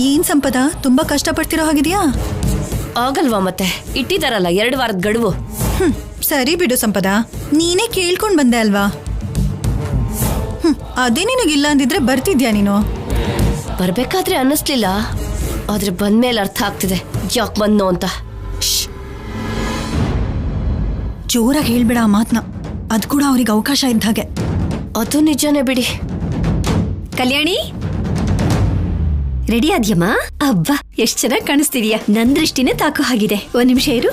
ಏನ್ ಸಂಪದ ತುಂಬಾ ಕಷ್ಟಪಡ್ತಿರೋ ಹಾಗಿದ್ಯಾ? ಆಗಲ್ವಾ ಮತ್ತೆ, ಇಟ್ಟಿದಾರಲ್ಲ 2 ವಾರದ ಗಡುವು. ಸರಿ ಬಿಡು ಸಂಪದ, ನೀನೇ ಕೇಳ್ಕೊಂಡ್ ಬಂದೆ ಅಲ್ವಾ. ಅದೇ ನಿನಗಿಲ್ಲ ಅಂದಿದ್ರೆ ಬರ್ತಿದ್ಯಾ ನೀನು? ಬರ್ಬೇಕಾದ್ರೆ ಅನ್ನಿಸ್ಲಿಲ್ಲ, ಆದ್ರೆ ಬಂದ್ಮೇಲೆ ಅರ್ಥ ಆಗ್ತಿದೆ ಯಾಕೆ ಬಂದ್ನೋ ಅಂತ. ಜೋರಾಗಿ ಹೇಳ್ಬೇಡ ಆ ಮಾತ್ನ, ಅದ್ ಕೂಡ ಅವ್ರಿಗೆ ಅವಕಾಶ ಇದ್ದ ಹಾಗೆ. ಅದು ನಿಜನೇ ಬಿಡಿ. ಕಲ್ಯಾಣಿ, ರೆಡಿ ಆದ್ಯಮ್ಮ? ಅಬ್ಬಾ, ಎಷ್ಟ್ ಚೆನ್ನಾಗಿ ಕಾಣಿಸ್ತಿದ್ಯಾ. ನನ್ ದೃಷ್ಟಿನೇ ತಾಕೋ ಹಾಗಿದೆ. 1 ನಿಮಿಷ ಇರು.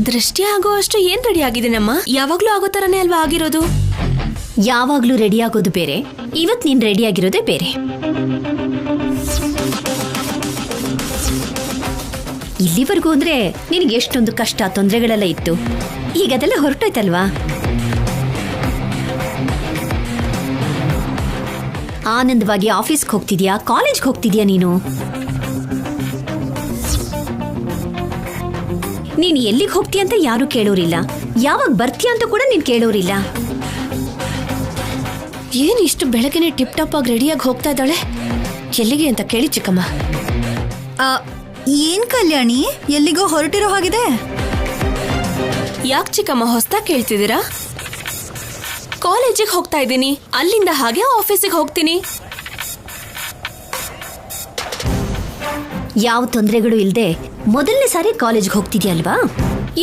ದೃಷ್ಟಿ ಆಗೋ ಅಷ್ಟು ಏನ್ ರೆಡಿ ಆಗಿದ್ದೀನಮ್ಮ? ಯಾವಾಗ್ಲೂ ಆಗೋ ತರನೇ ಅಲ್ವಾ ಆಗಿರೋದು? ಯಾವಾಗ್ಲೂ ರೆಡಿ ಆಗೋದು ಬೇರೆ, ಇವತ್ ನೀನ್ ರೆಡಿ ಆಗಿರೋದೇ ಬೇರೆ. ಇಲ್ಲಿವರೆಗೂ ಅಂದ್ರೆ ನಿನಗೆ ಎಷ್ಟೊಂದು ಕಷ್ಟ ತೊಂದರೆಗಳೆಲ್ಲ ಇತ್ತು, ಈಗ ಅದೆಲ್ಲ ಹೊರಟೋಯ್ತಲ್ವಾ? ಆನಂದವಾಗಿ ಆಫೀಸ್ಗೆ ಹೋಗ್ತಿದ್ಯಾ, ಕಾಲೇಜ್ಗೆ ಹೋಗ್ತಿದ್ಯಾ? ನೀನು ಎಲ್ಲಿಗೆ ಹೋಗ್ತೀಯ ಅಂತ ಯಾರು ಕೇಳೋರಿಲ್ಲ, ಯಾವಾಗ ಬರ್ತೀಯ ಅಂತ ಕೂಡ ನೀನ್ ಕೇಳೋರಿಲ್ಲ. ಏನ್ ಇಷ್ಟು ಬೆಳಗ್ಗೆನೆ ಟಿಪ್ ಟಾಪ್ ಆಗಿ ರೆಡಿಯಾಗಿ ಹೋಗ್ತಾ ಇದ್ದಾಳೆ? ಎಲ್ಲಿಗೆ ಅಂತ ಕೇಳಿ ಚಿಕ್ಕಮ್ಮ. ಏನ್ ಕಲ್ಯಾಣಿ, ಎಲ್ಲಿಗೋ ಹೊರಟಿರೋ ಹಾಗಿದೆ? ಯಾಕೆ ಚಿಕ್ಕಮ್ಮ ಹೊಸ್ದಾಗಿ ಕೇಳ್ತಿದ್ದೀರಾ? ಕಾಲೇಜಿಗೆ ಹೋಗ್ತಾ ಇದ್ದೀನಿ, ಅಲ್ಲಿಂದ ಹಾಗೆ ಆಫೀಸಿಗೆ ಹೋಗ್ತೀನಿ. ಯಾವ ತೊಂದರೆಗಳು ಇಲ್ಲದೆ ಮೊದಲನೇ ಸಾರಿ ಕಾಲೇಜ್ಗೆ ಹೋಗ್ತಿದ್ಯಲ್ವಾ?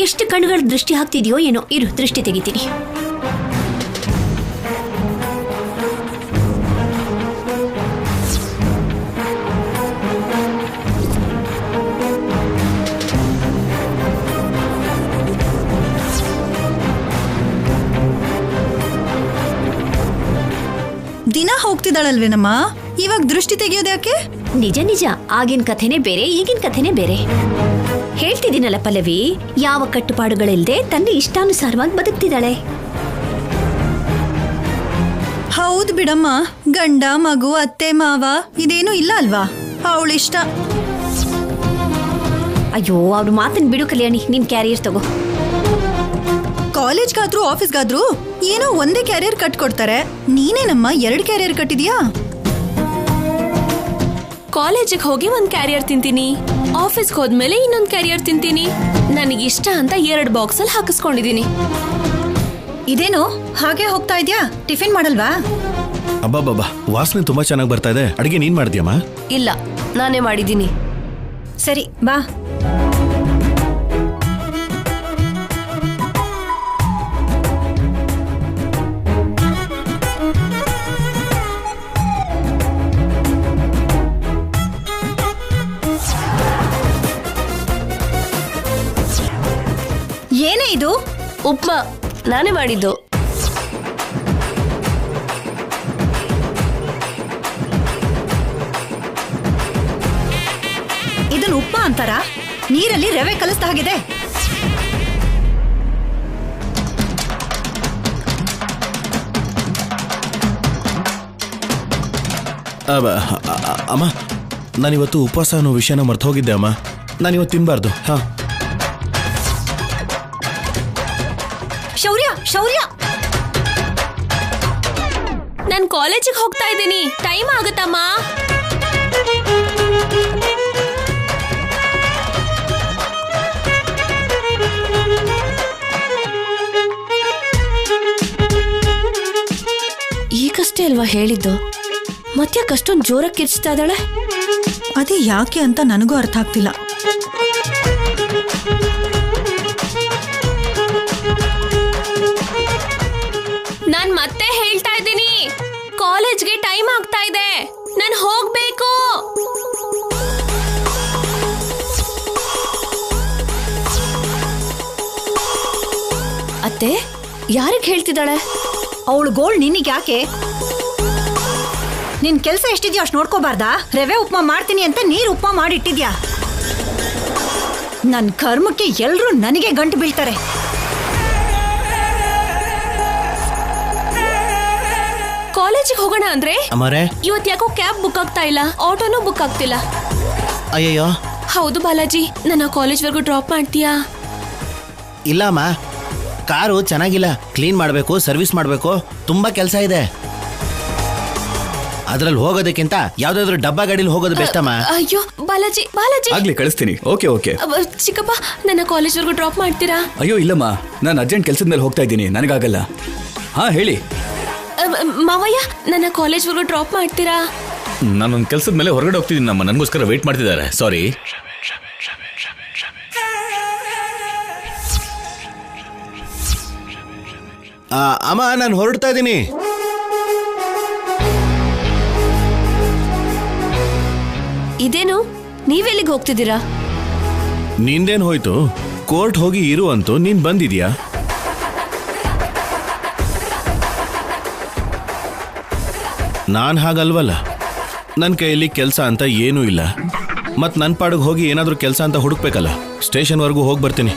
ಎಷ್ಟು ಕಣ್ಣುಗಳ ದೃಷ್ಟಿ ಹಾಕ್ತಿದ್ಯೋ ಏನೋ. ಇರು, ದೃಷ್ಟಿ ತೆಗಿತೀನಿ. ದಿನ ಹೋಗ್ತಿದ್ದಾಳಲ್ವೇನಮ್ಮ, ಇವಾಗ ದೃಷ್ಟಿ ತೆಗಿಯೋದ್ಯಾಕೆ? ನಿಜ ನಿಜ, ಆಗಿನ ಕಥೆನೇ ಬೇರೆ, ಈಗಿನ ಕಥೆನೇ ಬೇರೆ. ಹೇಳ್ತಿದ್ದೀನಲ್ಲ ಪಲ್ಲವಿ, ಯಾವ ಕಟ್ಟುಪಾಡುಗಳಿಲ್ಲದೆ ತನ್ನ ಇಷ್ಟಾನುಸಾರವಾಗಿ ಬದುಕ್ತಿದ್ದಾಳೆ. ಹೌದು ಬಿಡಮ್ಮ, ಗಂಡ ಮಗು ಅತ್ತೆ ಮಾವ ಇದೇನು ಇಲ್ಲ ಅಲ್ವಾ, ಅವಳಿಷ್ಟ. ಅಯ್ಯೋ, ಅವ್ರು ಮಾತನ್ ಬಿಡು ಕಲ್ಯಾಣಿ, ನಿನ್ ಕ್ಯಾರಿಯರ್ ತಗೋ. ಕಾಲೇಜ್ಗಾದ್ರೂ ಆಫೀಸ್ಗಾದ್ರೂ ಏನೋ ಒಂದೇ ಕ್ಯಾರಿಯರ್ ಕಟ್ಕೊಡ್ತಾರೆ, ನೀನೇನಮ್ಮ 2 ಕ್ಯಾರಿಯರ್ ಕಟ್ಟಿದ್ಯಾ? ಕಾಲೇಜಿಗೆ ಹೋಗಿ 1 ಕ್ಯಾರಿಯರ್ ತಿಂತೀನಿ, ಆಫೀಸ್ಗೆ ಹೋದ್ಮೇಲೆ ಇನ್ನೊಂದು ಕ್ಯಾರಿಯರ್ ತಿಂತೀನಿ. ನನಗಿಷ್ಟ ಅಂತ 2 ಬಾಕ್ಸಲ್ಲಿ ಹಾಕಿಸ್ಕೊಂಡಿದ್ದೀನಿ. ಇದೇನು ಹಾಗೆ ಹೋಗ್ತಾ ಇದ್ಯಾ? ಟಿಫಿನ್ ಮಾಡಲ್ವಾ? ಅಬ್ಬಾ, ವಾಸನೆ ತುಂಬಾ ಚೆನ್ನಾಗಿ ಬರ್ತಾ ಇದೆ. ಅಡಿಗೆ ನೀನ್ ಮಾಡಿದ್ಯಮ್ಮ? ಇಲ್ಲ, ನಾನೇ ಮಾಡಿದ್ದೀನಿ. ಸರಿ ಬಾ. ಏನೇ ಇದು? ಉಪ್ಮಾ ನಾನೇ ಮಾಡಿದ್ದು. ಇದನ್ನು ಉಪ್ಮಾ ಅಂತಾರ? ನೀರಲ್ಲಿ ರವೆ ಕಲಿಸ್ತಾ ಆಗಿದೆ. ಅಮ್ಮ, ನಾನಿವತ್ತು ಉಪವಾಸ ಅನ್ನೋ ವಿಷಯನ ಮರ್ತು ಹೋಗಿದ್ದೆ ಅಮ್ಮ. ನಾನಿವತ್ತು ತಿನ್ಬಾರ್ದು. ಹಾ, ಶೌರ್ಯ, ನಾನು ಕಾಲೇಜಿಗೆ ಹೋಗ್ತಾ ಇದ್ದೀನಿ, ಟೈಮ್ ಆಗುತ್ತಮ್ಮ. ಈಗಷ್ಟೇ ಅಲ್ವಾ ಹೇಳಿದ್ದು, ಮತ್ತ್ಯಾಕೆ ಅಷ್ಟೊಂದು ಜೋರಾಗಿ ಕಿರ್ಚ್ತಾ ಇದ್ದಾಳೆ? ಅದೇ ಯಾಕೆ ಅಂತ ನನಗೂ ಅರ್ಥ ಆಗ್ತಿಲ್ಲ. ನಾನ್ ಮತ್ತೆ ಹೇಳ್ತಾ ಇದ್ದೀನಿ, ಕಾಲೇಜ್ಗೆ ಟೈಮ್ ಆಗ್ತಾ ಇದೆ, ನಾನು ಹೋಗ್ಬೇಕು. ಅತ್ತೆ, ಯಾರಿಗೆ ಹೇಳ್ತಿದ್ದಾಳೆ? ಅವಳು ಗೋಳ್ ನಿನಗೆ ಯಾಕೆ? ನಿನ್ ಕೆಲ್ಸ ಎಷ್ಟಿದ್ಯೋ ಅಷ್ಟು ನೋಡ್ಕೋಬಾರ್ದಾ? ರವೆ ಉಪ್ಮಾ ಮಾಡ್ತೀನಿ ಅಂತ ನೀರು ಉಪ್ಮಾ ಮಾಡಿಟ್ಟಿದ್ಯಾ? ನನ್ ಕರ್ಮಕ್ಕೆ ಎಲ್ರೂ ನನಗೆ ಗಂಟು ಬೀಳ್ತಾರೆ. ಕಾಲೇಜಿಗೆ ಹೋಗೋಣ ಅಂದ್ರೆ ಅಮ್ಮರೇ, ಇವತ್ತು ಯಾಕೋ ಕ್ಯಾಬ್ ಬುಕ್ ಆಗ್ತಾ ಇಲ್ಲ, ಆಟೋನೂ ಬುಕ್ ಆಗ್ತಿಲ್ಲ. ಅಯ್ಯಯ್ಯೋ, ಹೌದು ಬಾಲಾಜಿ, ನನ್ನ ಕಾಲೇಜ್ವರೆಗೂ ಡ್ರಾಪ್ ಮಾಡ್ತೀಯಾ? ಇಲ್ಲಮ್ಮ, ಕಾರು ಚೆನ್ನಾಗಿಲ್ಲ, ಕ್ಲೀನ್ ಮಾಡಬೇಕು, ಸರ್ವಿಸ್ ಮಾಡಬೇಕು, ತುಂಬಾ ಕೆಲಸ ಇದೆ. ಅದ್ರಲ್ಲಿ ಹೋಗೋದಕ್ಕಿಂತ ಯಾವ್ದಾದ್ರು ಡಬ್ಬಾ ಗಾಡಿಲಿ ಹೋಗೋದು ಬೆಸ್ಟ್ ಅಮ್ಮ. ಅಯ್ಯೋ ಬಾಲಾಜಿ, ಬಾಲಾಜಿ. ಆಗ್ಲಿ, ಕಳಿಸ್ತೀನಿ. Okay okay. ಚಿಕ್ಕಪ್ಪ, ನನ್ನ ಕಾಲೇಜ್ವರೆಗೂ ಡ್ರಾಪ್ ಮಾಡ್ತೀರಾ? ಅಯ್ಯೋ ಇಲ್ಲಮ್ಮ, ನಾನು ಅರ್ಜೆಂಟ್ ಕೆಲಸದ ಮೇಲೆ ಹೋಗ್ತಾ ಇದ್ದೀನಿ, ನನಗಾಗಲ್ಲ. ಹಾ ಹೇಳಿ. ಮಾವಯ್ಯ, ನನ್ನ ಕಾಲೇಜ್ವರೆಗೂ ಡ್ರಾಪ್ ಮಾಡ್ತೀರಾ? ನಾನೊಂದು ಕೆಲಸದ ಮೇಲೆ ಹೊರಗಡೆ ಹೋಗ್ತಿದ್ದೀನಿ ನಮ್ಮ, ನನಗೋಸ್ಕರ ವೇಟ್ ಮಾಡ್ತಿದ್ದಾರೆ. ಸಾರಿ. ಅಮ್ಮ, ನಾನು ಹೊರಡ್ತಾ ಇದ್ದೀನಿ. ಇದೇನು, ನೀವೆಲ್ಲಿಗೆ ಹೋಗ್ತಿದ್ದೀರಾ? ನಿಂದೇನ್ ಹೋಯ್ತು? ಕೋರ್ಟ್ ಹೋಗಿ ಇರು ಅಂತೂ ನೀನ್ ಬಂದಿದ್ಯಾ? ನಾನ್ ಹಾಗಲ್ವಲ್ಲ. ನನ್ನ ಕೈಯಲ್ಲಿ ಕೆಲಸ ಅಂತ ಏನೂ ಇಲ್ಲ. ಮತ್ ನನ್ನ ಪಾಡಿಗೆ ಹೋಗಿ ಏನಾದ್ರೂ ಕೆಲಸ ಅಂತ ಹುಡುಕ್ಬೇಕಲ್ಲ. ಸ್ಟೇಷನ್ವರೆಗೂ ಹೋಗಿ ಬರ್ತೀನಿ.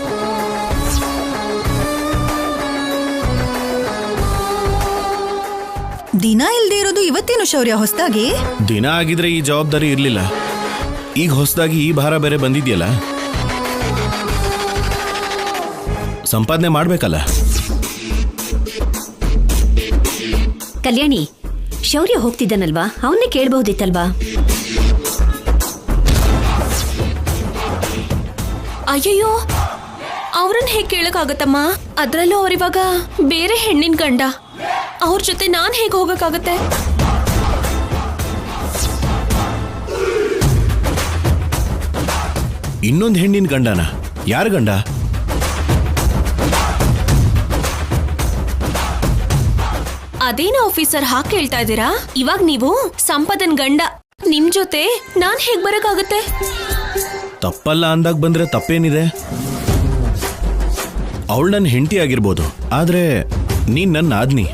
ದಿನ ಇಲ್ದೇ ಇರೋದು ಇವತ್ತೇನು ಶೌರ್ಯ ಹೊಸದಾಗಿ? ದಿನ ಆಗಿದ್ರೆ ಈ ಜವಾಬ್ದಾರಿ ಇರ್ಲಿಲ್ಲ. ಈಗ ಹೊಸದಾಗಿ ಈ ಭಾರ ಬೇರೆ ಬಂದಿದ್ಯಲ್ಲ, ಸಂಪಾದನೆ ಮಾಡ್ಬೇಕಲ್ಲ. ಕಲ್ಯಾಣಿ, ಶೌರ್ಯ ಹೋಗ್ತಿದ್ದಾನಲ್ವಾ, ಅವನ್ನೇ ಕೇಳಬಹುದಿತ್ತಲ್ವಾ? ಅಯ್ಯಯ್ಯೋ, ಅವ್ರನ್ನ ಹೇಗೆ ಕೇಳಕ್ಕಾಗತ್ತಮ್ಮ? ಅದ್ರಲ್ಲೂ ಅವರಿವಾಗ ಬೇರೆ ಹೆಣ್ಣಿನ ಗಂಡ. ಅವ್ರ ಜೊತೆ ನಾನ್ ಹೇಗೆ ಹೋಗಕ್ಕಾಗತ್ತೆ? ಇನ್ನೊಂದು ಹೆಣ್ಣಿನ ಗಂಡನ? ಯಾರ ಗಂಡ? ಅದೇನು ಆಫೀಸರ್ ಹಾಗೆ ಕೇಳ್ತಾ ಇದ್ದೀರಾ? ಇವಾಗ ನೀವು ಸಂಪದನ್ ಗಂಡ, ನಿಮ್ ಜೊತೆ ನಾನ್ ಹೇಗ್ ಬರಕ್ಕಾಗತ್ತೆ? ತಪ್ಪಲ್ಲ ಅಂದಾಗ ಬಂದ್ರೆ ತಪ್ಪೇನಿದೆ? ಅವಳು ನನ್ನ ಹೆಂಡತಿ ಆಗಿರ್ಬೋದು, ಆದ್ರೆ ನೀನ್ ನನ್ನ ಆದ್ನಿ.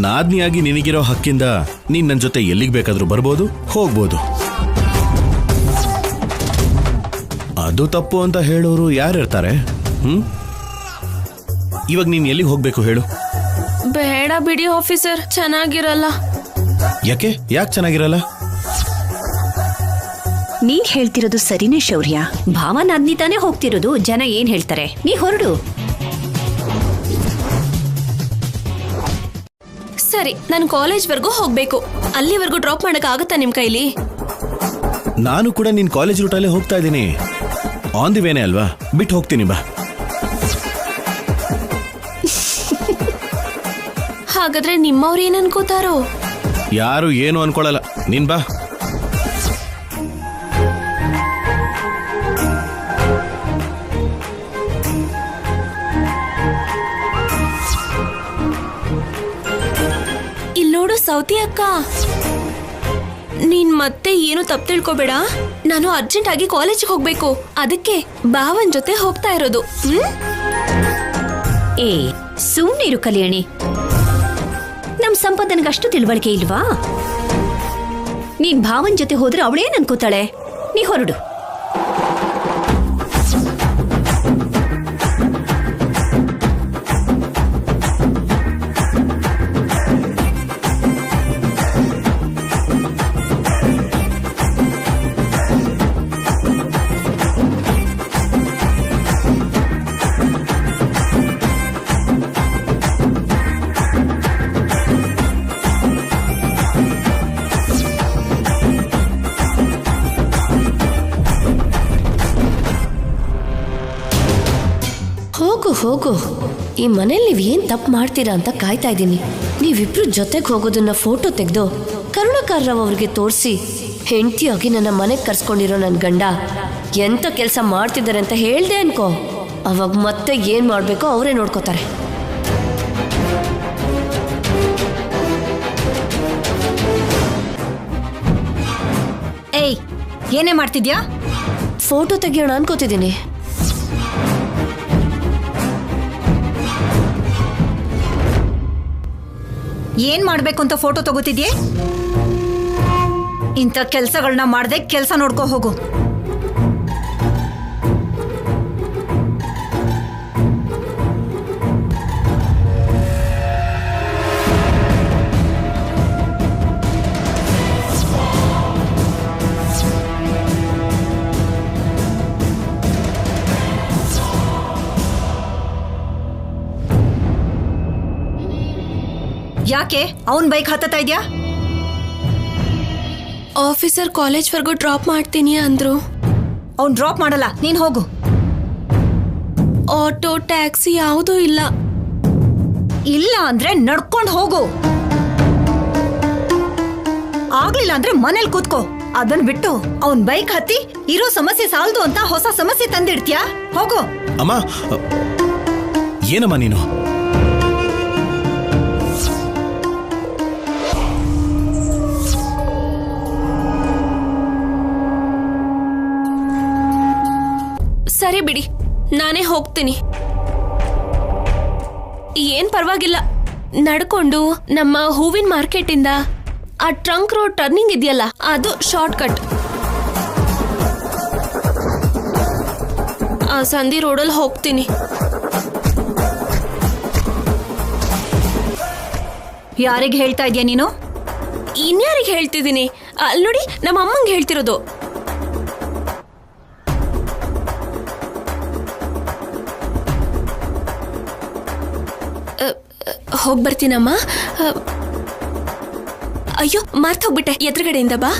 ನಾದ್ನಿಯಾಗಿ ನಿನಗಿರೋ ಹಕ್ಕಿಂದ ನೀನ್ ನನ್ನ ಜೊತೆ ಎಲ್ಲಿಗೆ ಬೇಕಾದ್ರೂ ಬರ್ಬೋದು, ಹೋಗ್ಬೋದು. ಅದು ತಪ್ಪು ಅಂತ ಹೇಳೋರು ಯಾರಿರ್ತಾರೆ? ಇವಾಗ ನೀನ್ ಎಲ್ಲಿಗೆ ಹೋಗ್ಬೇಕು ಹೇಳು? ಬೇಡ ಬಿಡಿ ಆಫೀಸರ್, ಚೆನ್ನಾಗಿರಲ್ಲ. ಯಾಕೆ ಚೆನ್ನಾಗಿರಲ್ಲ? ನೀನ್ ಹೇಳ್ತಿರೋದು ಸರಿನೇ ಶೌರ್ಯ. ಭಾವನ ಅದ್ನಿ ತಾನೇ ಹೋಗ್ತಿರೋದು, ಜನ ಏನ್ ಹೇಳ್ತಾರೆ? ನೀ ಹೊರಡು. ಸರಿ, ನಾನು ಕಾಲೇಜ್ವರೆಗೂ ಹೋಗ್ಬೇಕು. ಅಲ್ಲಿವರೆಗೂ ಡ್ರಾಪ್ ಮಾಡಕ್ ಆಗುತ್ತಾ ನಿಮ್ ಕೈಲಿ? ನಾನು ಕೂಡ ನಿನ್ ಕಾಲೇಜ್ ರೂಟಲ್ಲೇ ಹೋಗ್ತಾ ಇದ್ದೀನಿ. ಆನ್ ದಿ ವೇನೆ ಅಲ್ವಾ, ಬಿಟ್ಟು ಹೋಗ್ತೀನಿ ಬಾ. ಹಾಗಾದ್ರೆ ನಿಮ್ಮವ್ರು ಏನ್ ಅನ್ಕೋತಾರೋ? ಯಾರು ಏನು ಅನ್ಕೊಳ್ಳಲ್ಲ, ನೀನ್ ಬಾ. ಇಲ್ಲೋಡು ಸೌತಿ ಅಕ್ಕ, ನೀನ್ ಮತ್ತೆ ಏನು ತಪ್ಪು ತಿಳ್ಕೊಬೇಡ. ನಾನು ಅರ್ಜೆಂಟ್ ಆಗಿ ಕಾಲೇಜಿಗೆ ಹೋಗ್ಬೇಕು, ಅದಕ್ಕೆ ಭಾವನ್ ಜೊತೆ ಹೋಗ್ತಾ ಇರೋದು. ಏ ಸುಮ್ನಿರು ಕಲ್ಯಾಣಿ, ನಮ್ ಸಂಪದನ್ಗಷ್ಟು ತಿಳುವಳಿಕೆ ಇಲ್ವಾ? ನೀನ್ ಭಾವನ್ ಜೊತೆ ಹೋದ್ರೆ ಅವಳೇನ್ ಅನ್ಕೋತಾಳೆ? ನೀ ಹೊರಡು. ಹೋಗು ಹೋಗು, ಈ ಮನೇಲಿ ನೀವ್ ಏನ್ ತಪ್ಪು ಮಾಡ್ತೀರಾ ಅಂತ ಕಾಯ್ತಾ ಇದ್ದೀನಿ. ನೀವಿಬ್ರು ಜೊತೆಗೆ ಹೋಗೋದನ್ನ ಫೋಟೋ ತೆಗೆದು ಕರುಣಾಕರ್ರಾವ್ ಅವ್ರಿಗೆ ತೋರಿಸಿ, ಹೆಂಡತಿಯಾಗಿ ನನ್ನ ಮನೆಗೆ ಕರ್ಸ್ಕೊಂಡಿರೋ ನನ್ನ ಗಂಡ ಎಂತ ಕೆಲಸ ಮಾಡ್ತಿದ್ದಾರೆ ಅಂತ ಹೇಳ್ದೆ ಅನ್ಕೋ, ಅವಾಗ ಮತ್ತೆ ಏನ್ ಮಾಡ್ಬೇಕೋ ಅವರೇ ನೋಡ್ಕೋತಾರೆ. ಏಯ್, ಏನೇ ಮಾಡ್ತಿದ್ಯಾ? ಫೋಟೋ ತೆಗಿಯೋಣ ಅನ್ಕೋತಿದ್ದೀನಿ. ಏನ್ ಮಾಡ್ಬೇಕು ಅಂತ ಫೋಟೋ ತಗೋತಿದ್ಯೆ? ಇಂಥ ಕೆಲ್ಸಗಳನ್ನ ಮಾಡ್ದೆ ಕೆಲ್ಸ ನೋಡ್ಕೋ ಹೋಗು. ಯಾಕೆ ಅವನ್ ಬೈಕ್ ಹತ್ತತಾ ಇದ್ಯಾ? ಆಫೀಸರ್ ಕಾಲೇಜ್ವರೆಗೂ ಡ್ರಾಪ್ ಮಾಡ್ತೀನಿ ಅಂದ್ರು. ಅವ್ನ್ ಡ್ರಾಪ್ ಮಾಡಲ್ಲ, ನೀನ್ ಹೋಗು. ಆಟೋ ಟ್ಯಾಕ್ಸಿ ಯಾವುದೂ ಇಲ್ಲ. ಇಲ್ಲ ಅಂದ್ರೆ ನಡ್ಕೊಂಡ್ ಹೋಗು. ಆಗ್ಲಿಲ್ಲ ಅಂದ್ರೆ ಮನೇಲಿ ಕೂತ್ಕೋ. ಅದನ್ ಬಿಟ್ಟು ಅವನ್ ಬೈಕ್ ಹತ್ತಿ ಇರೋ ಸಮಸ್ಯೆ ಸಾಲ್ದು ಅಂತ ಹೊಸ ಸಮಸ್ಯೆ ತಂದಿಡ್ತೀಯಾ? ಹೋಗು. ಅಮ್ಮ, ಏನಮ್ಮ ನೀನು? ಸರಿ ಬಿಡಿ, ನಾನೇ ಹೋಗ್ತೀನಿ. ಏನ್ ಪರವಾಗಿಲ್ಲ, ನಡ್ಕೊಂಡು ನಮ್ಮ ಹೂವಿನ ಮಾರ್ಕೆಟ್ ಇಂದ ಆ ಟ್ರಂಕ್ ರೋಡ್ ಟರ್ನಿಂಗ್ ಇದೆಯಲ್ಲ, ಅದು ಶಾರ್ಟ್ ಕಟ್. ಆ ಸಂಧಿ ರೋಡಲ್ಲಿ ಹೋಗ್ತೀನಿ. ಯಾರಿಗೆ ಹೇಳ್ತಾ ಇದೀಯ ನೀನು? ಇನ್ಯಾರಿಗೆ ಹೇಳ್ತಿದ್ದೀನಿ? ಅಲ್ಲಿ ನೋಡಿ, ನಮ್ಮ ಅಮ್ಮಂಗೆ ಹೇಳ್ತಿರೋದು. ಹೋಗಿ ಬರ್ತೀನಮ್ಮ. ಅಯ್ಯೋ, ಮರ್ತೋಗ್ಬಿಟ್ಟೆ. ಎದುರುಗಡೆಯಿಂದ ಬಾ.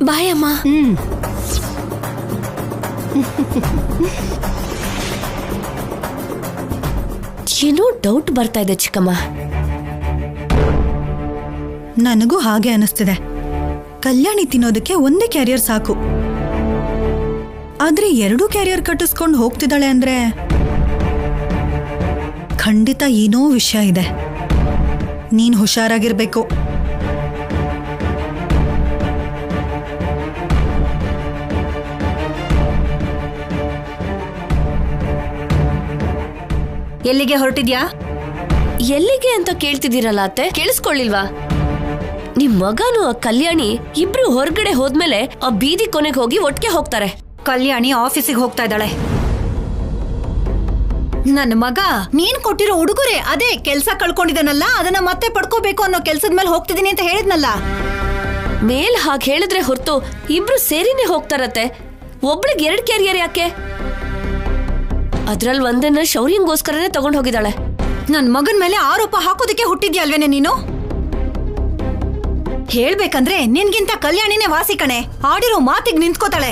ಬಾಯ್ ಅಮ್ಮ. ಏನೋ ಡೌಟ್ ಬರ್ತಾ ಇದೆ ಚಿಕ್ಕಮ್ಮ. ನನಗೂ ಹಾಗೆ ಅನಿಸ್ತಿದೆ. ಕಲ್ಯಾಣಿ ತಿನ್ನೋದಕ್ಕೆ ಒಂದೇ ಕ್ಯಾರಿಯರ್ ಸಾಕು. ಆದ್ರೆ 2 ಕ್ಯಾರಿಯರ್ ಕಟ್ಟಿಸ್ಕೊಂಡು ಹೋಗ್ತಿದ್ದಾಳೆ ಅಂದ್ರೆ ಖಂಡಿತ ಏನೋ ವಿಷಯ ಇದೆ. ನೀನ್ ಹುಷಾರಾಗಿರ್ಬೇಕು. ಎಲ್ಲಿಗೆ ಹೊರಟಿದ್ಯಾ? ಎಲ್ಲಿಗೆ ಅಂತ ಕೇಳ್ತಿದ್ದೀರಲ್ಲ ಅತ್ತೆ, ಕೇಳಿಸ್ಕೊಳ್ಳಿಲ್ವಾ? ನಿಮ್ ಮಗನು ಆ ಕಲ್ಯಾಣಿ ಇಬ್ರು ಹೊರಗಡೆ ಹೋದ್ಮೇಲೆ ಆ ಬೀದಿ ಕೊನೆಗೆ ಹೋಗಿ ಒಟ್ಟಿಗೆ ಹೋಗ್ತಾರೆ. ಕಲ್ಯಾಣಿ ಆಫೀಸಿಗೆ ಹೋಗ್ತಾ ಇದ್ದಾಳೆ. ನನ್ನ ಮಗ ನೀನ್ ಕೊಟ್ಟಿರೋ ಉಡುಗೊರೆ, ಅದೇ ಕೆಲ್ಸ ಕಳ್ಕೊಂಡಿದ್ದಾನಲ್ಲ, ಅದನ್ನ ಮತ್ತೆ ಪಡ್ಕೋಬೇಕು ಅನ್ನೋ ಕೆಲ್ಸದ ಮೇಲೆ ಹೋಗ್ತಿದ್ದೀನಿ ಅಂತ ಹೇಳಿದ್ನಲ್ಲ. ಮೇಲ್ ಹಾಗೆ ಹೇಳಿದ್ರೆ ಹೊರತು ಇಬ್ರು ಸೇರಿನೇ ಹೋಗ್ತಾರತ್ತೆ. ಒಬ್ಳಿಗೆ 2 ಕ್ಯಾರಿಯರ್ ಯಾಕೆ? ಅದ್ರಲ್ಲಿ ಒಂದನ್ನ ಶೌರ್ಯಂಗೋಸ್ಕರನೇ ತಗೊಂಡ್ ಹೋಗಿದ್ದಾಳೆ. ನನ್ ಮಗನ್ ಮೇಲೆ ಆರೋಪ ಹಾಕೋದಕ್ಕೆ ಹುಟ್ಟಿದ್ಯಲ್ವೇನೆ ನೀನು? ಹೇಳ್ಬೇಕಂದ್ರೆ ನಿನ್ಗಿಂತ ಕಲ್ಯಾಣಿನೇ ವಾಸಿ ಕಣೆ. ಆಡಿರೋ ಮಾತಿಗೆ ನಿಂತ್ಕೋತಾಳೆ.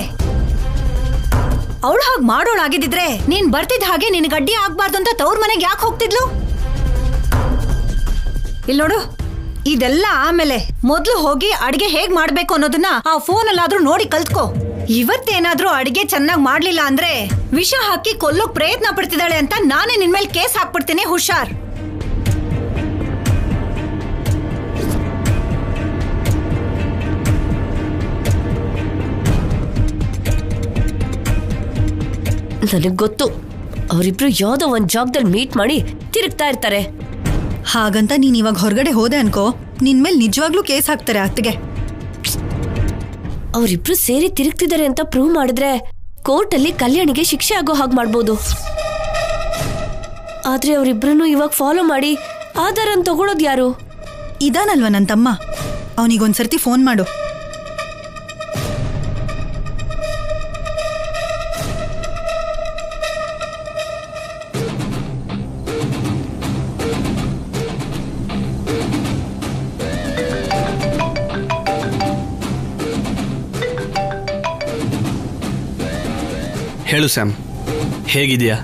ಅವಳು ಹಾಗೆ ಮಾಡೋಳಾಗಿದ್ದಿದ್ರೆ ನೀನ್ ಬರ್ತಿದ್ದ ಹಾಗೆ ನಿನ್ ಗಡ್ಡಿ ಆಗ್ಬಾರ್ದು ಅಂತ ತವ್ರ ಮನೆಗೆ ಯಾಕೆ ಹೋಗ್ತಿದ್ಲು? ಇಲ್ ನೋಡು, ಇದೆಲ್ಲ ಆಮೇಲೆ. ಮೊದ್ಲು ಹೋಗಿ ಅಡ್ಗೆ ಹೇಗ್ ಮಾಡ್ಬೇಕು ಅನ್ನೋದನ್ನ ಆ ಫೋನಲ್ಲಾದ್ರೂ ನೋಡಿ ಕಲ್ತ್ಕೋ. ಇವತ್ತೇನಾದ್ರೂ ಅಡ್ಗೆ ಚೆನ್ನಾಗ್ ಮಾಡ್ಲಿಲ್ಲ ಅಂದ್ರೆ ವಿಷ ಹಾಕಿ ಕೊಲ್ಲೋಕ್ ಪ್ರಯತ್ನ ಪಡ್ತಿದ್ದಾಳೆ ಅಂತ ನಾನೇ ನಿನ್ಮೇಲೆ ಕೇಸ್ ಹಾಕ್ಬಿಡ್ತೀನಿ. ಹುಷಾರ್. ನನಗ್ ಗೊತ್ತು, ಅವರಿಬ್ರು ಯಾವ್ದೋ ಒಂದ್ ಜಾಗದಲ್ಲಿ ಮೀಟ್ ಮಾಡಿ ತಿರುಗ್ತಾ ಇರ್ತಾರೆ. ಹಾಗಂತ ನೀನ್ ಇವಾಗ ಹೊರಗಡೆ ಹೋದೆ ಅನ್ಕೋ, ನಿನ್ಮೇಲೆ ನಿಜವಾಗ್ಲೂ ಕೇಸ್ ಹಾಕ್ತಾರೆ ಅತ್ತಿಗೆ. ಅವರಿಬ್ರು ಸೇರಿ ತಿರುಗ್ತಿದ್ದಾರೆ ಅಂತ ಪ್ರೂವ್ ಮಾಡಿದ್ರೆ ಕೋರ್ಟಲ್ಲಿ ಕಲ್ಯಾಣಿಗೆ ಶಿಕ್ಷೆ ಆಗೋ ಹಾಗೆ ಮಾಡ್ಬೋದು. ಆದ್ರೆ ಅವರಿಬ್ರು ಇವಾಗ ಫಾಲೋ ಮಾಡಿ ಆಧಾರನ್ ತಗೊಳೋದು ಯಾರು? ಇದಾನಲ್ವ ನನ್ ತಮ್ಮ, ಅವನಿಗೊಂದ್ಸರ್ತಿ ಫೋನ್ ಮಾಡು. ಹೇಳು ಸ್ಯಾಮ್, ಹೇಗಿದೆಯಾ?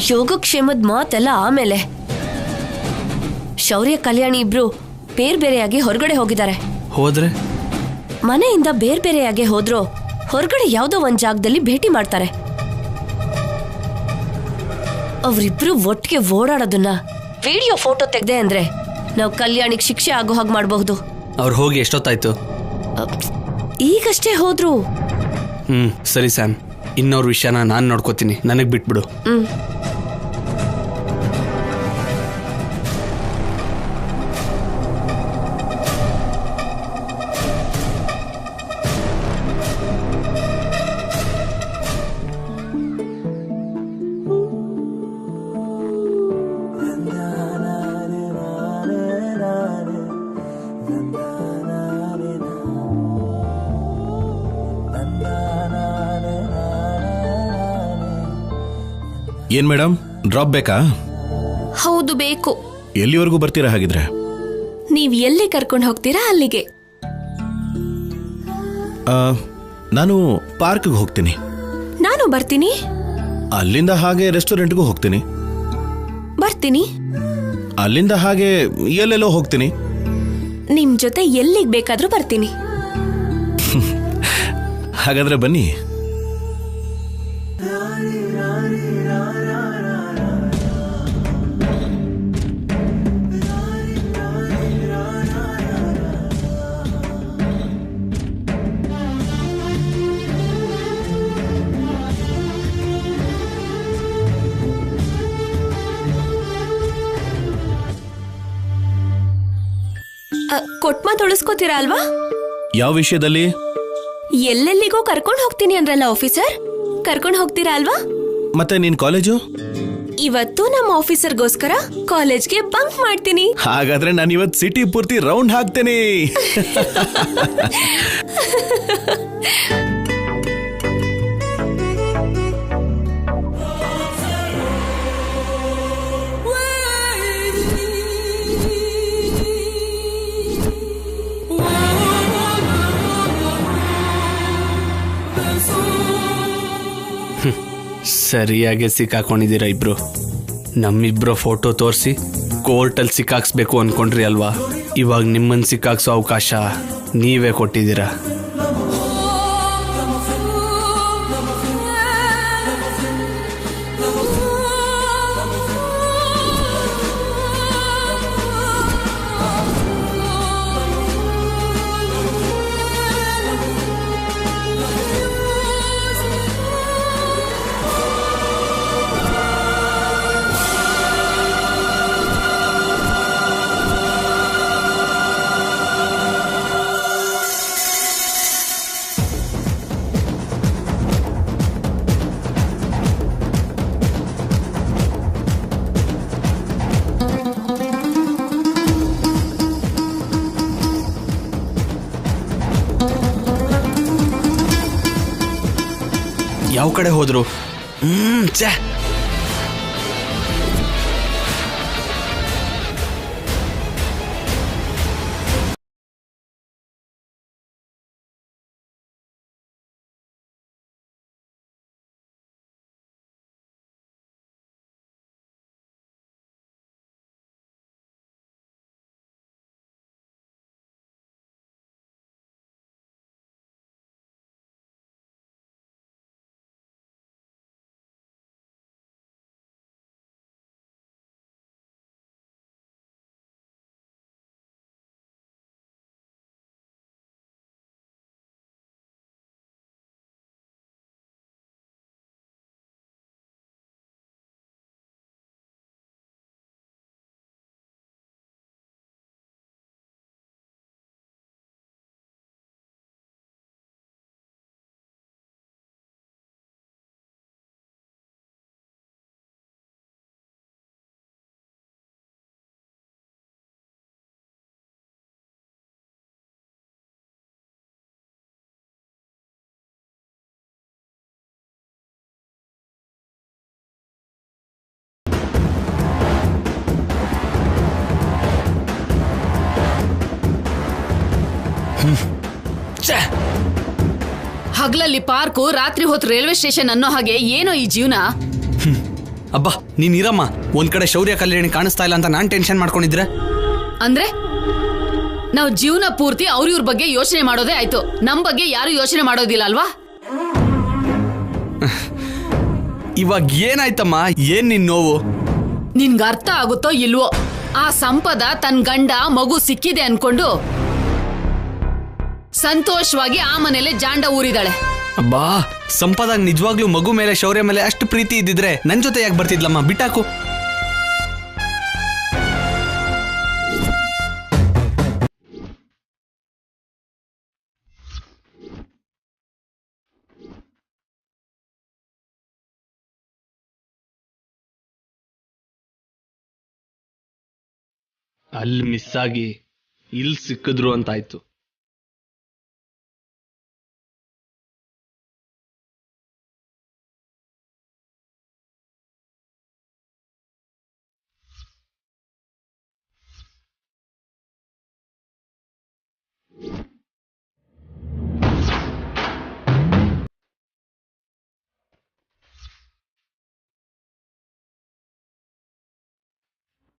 ಯೋಗಕ್ಷೇಮದ ಮಾತೆಲ್ಲ ಆಮೇಲೆ. ಶೌರ್ಯ ಕಲ್ಯಾಣಿ ಇಬ್ರು ಬೇರೆ ಬೇರೆಯಾಗಿ ಹೊರಗಡೆ ಹೋಗಿದ್ದಾರೆ. ಹೋದ್ರೆ? ಮನೆಯಿಂದ ಬೇರೆ ಬೇರೆಯಾಗಿ ಹೋದ್ರು ಹೊರಗಡೆ ಯಾವುದೋ ಒಂದ್ ಜಾಗದಲ್ಲಿ ಭೇಟಿ ಮಾಡ್ತಾರೆ. ಅವರಿಬ್ರು ಒಟ್ಟಿಗೆ ಓಡಾಡೋದನ್ನ ವಿಡಿಯೋ ಫೋಟೋ ತೆಗ್ದೆ ಅಂದ್ರೆ ನಾವು ಕಲ್ಯಾಣಿಗೆ ಶಿಕ್ಷೆ ಆಗೋ ಹಾಗೆ ಮಾಡಬಹುದು. ಅವ್ರು ಹೋಗಿ ಎಷ್ಟೊತ್ತಾಯ್ತು? ಈಗಷ್ಟೇ ಹೋದ್ರು. ಸರಿ ಸ್ಯಾಮ್, ಇನ್ನವ್ರ ವಿಷಯನ ನಾನು ನೋಡ್ಕೋತೀನಿ, ನನಗೆ ಬಿಟ್ಬಿಡು. ಏನ್ ಮೇಡಮ್, ಡ್ರಾಪ್ ಬೇಕಾ? ಹೌದು ಬೇಕು. ಎಲ್ಲಿವರೆಗೂ ಬರ್ತೀರಾ ಹಾಗಿದ್ರೆ? ನೀವ್ ಎಲ್ಲಿ ಕರ್ಕೊಂಡು ಹೋಗ್ತೀರಾ ಅಲ್ಲಿಗೆ. ನಾನು ಪಾರ್ಕ್ಗೆ ಹೋಗ್ತೀನಿ. ನಾನು ಬರ್ತೀನಿ. ಅಲ್ಲಿಂದ ಹಾಗೆ ರೆಸ್ಟೋರೆಂಟ್ಗೂ ಹೋಗ್ತೀನಿ. ಬರ್ತೀನಿ. ಅಲ್ಲಿಂದ ಹಾಗೆ ಎಲ್ಲೆಲ್ಲೋ ಹೋಗ್ತೀನಿ. ನಿಮ್ ಜೊತೆ ಎಲ್ಲಿಗ್ ಬೇಕಾದ್ರೂ ಬರ್ತೀನಿ. ಹಾಗಾದ್ರೆ ಬನ್ನಿ. ಕೊಟ್ಮ ತೊಳಸ್ಕೋತೀರಾ ಅಲ್ವಾ? ಯಾವ ವಿಷಯದಲ್ಲಿ? ಎಲ್ಲೆಲ್ಲಿಗೂ ಕರ್ಕೊಂಡು ಹೋಗ್ತೀನಿ ಅಂದ್ರಲ್ಲ ಆಫೀಸರ್, ಕರ್ಕೊಂಡು ಹೋಗ್ತೀರಾ ಅಲ್ವಾ? ಮತ್ತೆ ನಿನ್ ಕಾಲೇಜು? ಇವತ್ತು ನಮ್ಮ ಆಫೀಸರ್ಗೋಸ್ಕರ ಕಾಲೇಜ್ಗೆ ಬಂಕ್ ಮಾಡ್ತೀನಿ. ಹಾಗಾದ್ರೆ ನಾನು ಇವತ್ತು ಸಿಟಿ ಪೂರ್ತಿ ರೌಂಡ್ ಹಾಕ್ತೇನೆ. ಸರಿಯಾಗಿ ಸಿಕ್ಕಾಕೊಂಡಿದ್ದೀರಾ ಇಬ್ರು. ನಮ್ಮಿಬ್ರು ಫೋಟೋ ತೋರಿಸಿ ಕೋರ್ಟಲ್ಲಿ ಸಿಕ್ಕಾಕ್ಸ್ಬೇಕು ಅನ್ಕೊಂಡ್ರಿ ಅಲ್ವಾ? ಇವಾಗ ನಿಮ್ಮನ್ನು ಸಿಕ್ಕಾಕ್ಸೋ ಅವಕಾಶ ನೀವೇ ಕೊಟ್ಟಿದ್ದೀರಾ. ಯಾವ ಕಡೆ ಹೋದ್ರು? ಛೇ, ಹಗಲಲ್ಲಿ ಪಾರ್ಕು, ರಾತ್ರಿ ಹೊತ್ತು ರೈಲ್ವೆ ಸ್ಟೇಷನ್ ಅನ್ನೋ ಹಾಗೆ ಏನೋ ಈ ಜೀವನ. ಅಬ್ಬಾ ನೀನ್ ಇರಮ್ಮ. ಒಂದ್ ಕಡೆ ಶೌರ್ಯ ಕಲ್ಯಾಣಿ ಕಾಣಿಸ್ತಾ ಇಲ್ಲ ಅಂತ ನಾನ್ ಟೆನ್ಷನ್ ಮಾಡ್ಕೊಂಡಿದ್ರೆ ಅಂದ್ರೆ ನಾವು ಜೀವನ ಪೂರ್ತಿ ಅವ್ರ ಬಗ್ಗೆ ಯೋಚನೆ ಮಾಡೋದೇ ಆಯ್ತು. ನಮ್ ಬಗ್ಗೆ ಯಾರು ಯೋಚನೆ ಮಾಡೋದಿಲ್ಲ ಅಲ್ವಾ? ಇವಾಗ ಏನಾಯ್ತಮ್ಮ? ಏನ್ ನಿನ್ ನೋವು? ನಿನ್ಗ ಅರ್ಥ ಆಗುತ್ತೋ ಇಲ್ವೋ? ಆ ಸಂಪದ ತನ್ನ ಗಂಡ ಮಗು ಸಿಕ್ಕಿದೆ ಅನ್ಕೊಂಡು ಸಂತೋಷವಾಗಿ ಆ ಮನೇಲೆ ಜಾಂಡ ಊರಿದಾಳೆ. ಅಬ್ಬಾ, ಸಂಪದಾಗ ನಿಜವಾಗ್ಲೂ ಮಗು ಮೇಲೆ ಶೌರ್ಯ ಮೇಲೆ ಅಷ್ಟು ಪ್ರೀತಿ ಇದ್ದಿದ್ರೆ ನನ್ ಜೊತೆ ಯಾಕೆ ಬರ್ತಿದ್ಲಮ್ಮ? ಬಿಟ್ಟಾಕು. ಅಲ್ಲಿ ಮಿಸ್ ಆಗಿ ಇಲ್ಲಿ ಸಿಕ್ಕಿದ್ರು ಅಂತಾಯ್ತು.